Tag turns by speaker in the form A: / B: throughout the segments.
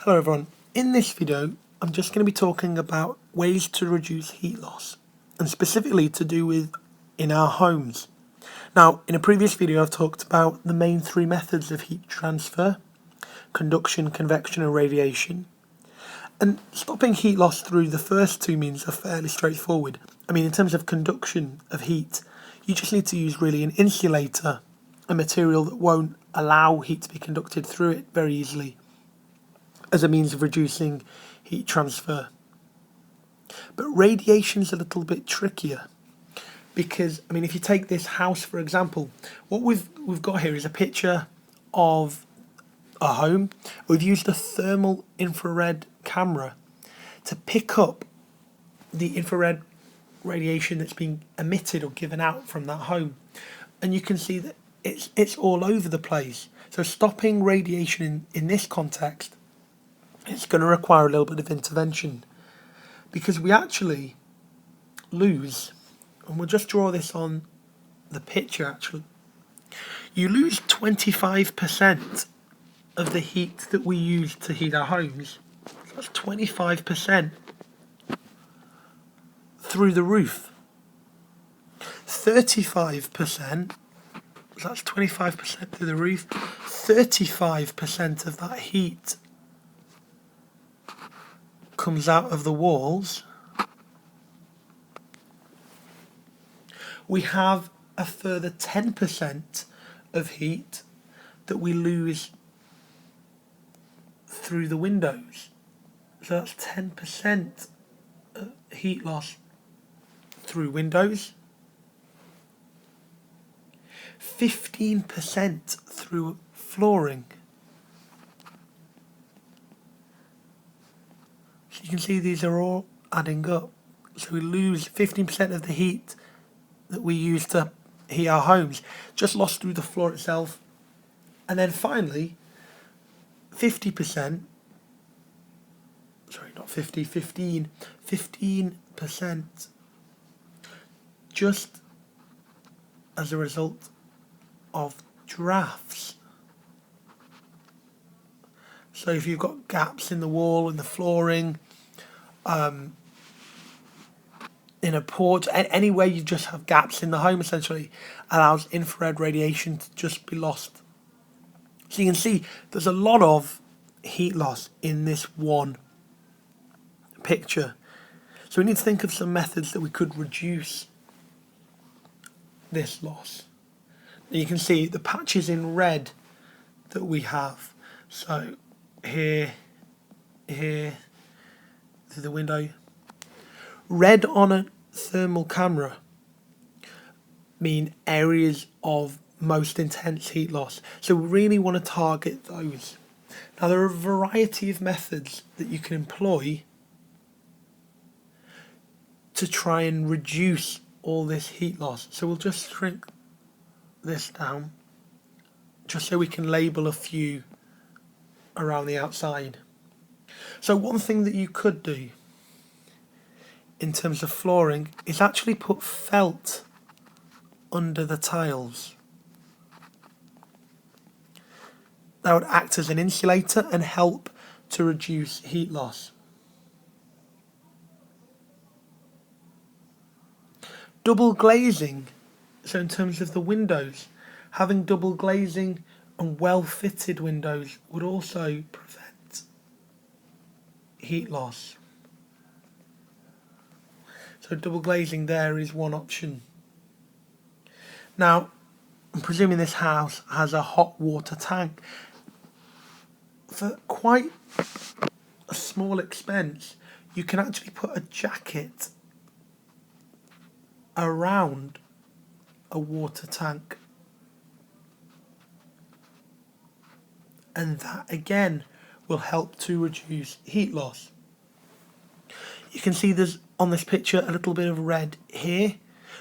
A: Hello everyone, in this video I'm just going to be talking about ways to reduce heat loss and specifically to do with in our homes. Now in a previous video I've talked about the main three methods of heat transfer: conduction, convection and radiation. And stopping heat loss through the first two means are fairly straightforward. I mean, in terms of conduction of heat, you just need to use really an insulator, a material that won't allow heat to be conducted through it very easily, as a means of reducing heat transfer. But radiation's a little bit trickier because, I mean, if you take this house for example, what we've got here is a picture of a home. We've used a thermal infrared camera to pick up the infrared radiation that's being emitted or given out from that home, and you can see that it's all over the place. So stopping radiation in this context, it's going to require a little bit of intervention, because we actually lose, and we'll just draw this on the picture actually, you lose 25% of the heat that we use to heat our homes. So that's 25% through the roof. 35%, so that's 25% through the roof, 35% of that heat comes out of the walls. We have a further 10% of heat that we lose through the windows. So that's 10% heat loss through windows, 15% through flooring. So you can see these are all adding up. So we lose 15% of the heat that we use to heat our homes, just lost through the floor itself. And then finally, 15% just as a result of drafts. So if you've got gaps in the wall, in the flooring, in a porch, anywhere you just have gaps in the home, essentially allows infrared radiation to just be lost. So you can see there's a lot of heat loss in this one picture. So we need to think of some methods that we could reduce this loss. And you can see the patches in red that we have. So here, through the window. Red on a thermal camera mean areas of most intense heat loss. So we really want to target those. Now there are a variety of methods that you can employ to try and reduce all this heat loss. So we'll just shrink this down just so we can label a few around the outside. So one thing that you could do in terms of flooring is actually put felt under the tiles. That would act as an insulator and help to reduce heat loss. Double glazing, so in terms of the windows, having double glazing and well fitted windows would also prevent heat loss. So double glazing there is one option. Now, I'm presuming this house has a hot water tank. For quite a small expense, you can actually put a jacket around a water tank. And that again will help to reduce heat loss. You can see there's on this picture a little bit of red here,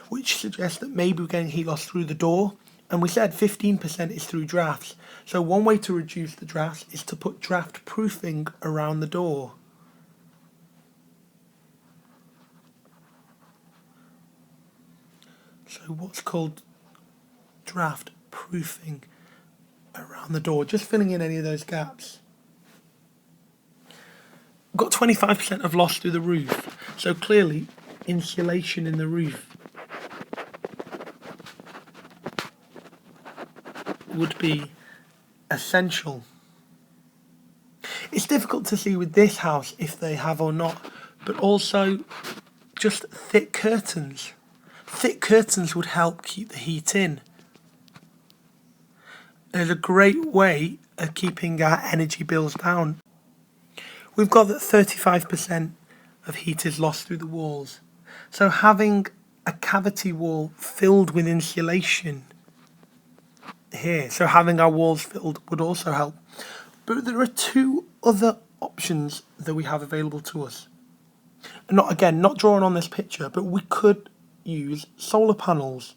A: which suggests that maybe we're getting heat loss through the door. And we said 15% is through drafts. So one way to reduce the drafts is to put draught proofing around the door. So what's called draught proofing around the door, just filling in any of those gaps. got 25% of loss through the roof, so clearly insulation in the roof would be essential. It's difficult to see with this house if they have or not, but also just thick curtains. Thick curtains would help keep the heat in. It's a great way of keeping our energy bills down. We've got that 35% of heat is lost through the walls. So having a cavity wall filled with insulation here, so having our walls filled would also help. But there are two other options that we have available to us. Not drawn on this picture, but we could use solar panels.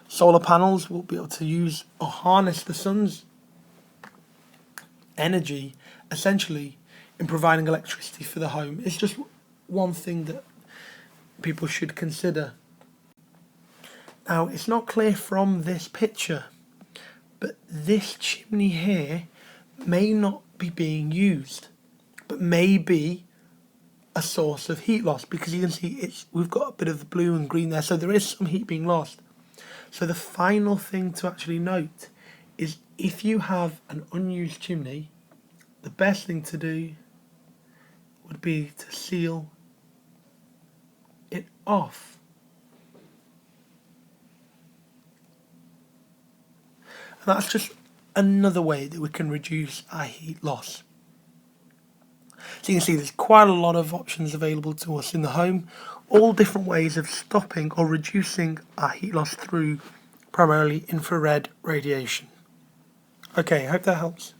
A: Solar panels will be able to use or harness the sun's energy, essentially, in providing electricity for the home. It's just one thing that people should consider. Now, it's not clear from this picture, but this chimney here may not be being used, but may be a source of heat loss, because you can see we've got a bit of blue and green there, so there is some heat being lost. So the final thing to actually note is, if you have an unused chimney, the best thing to do would be to seal it off. And that's just another way that we can reduce our heat loss. So you can see there's quite a lot of options available to us in the home, all different ways of stopping or reducing our heat loss through primarily infrared radiation. Okay, I hope that helps.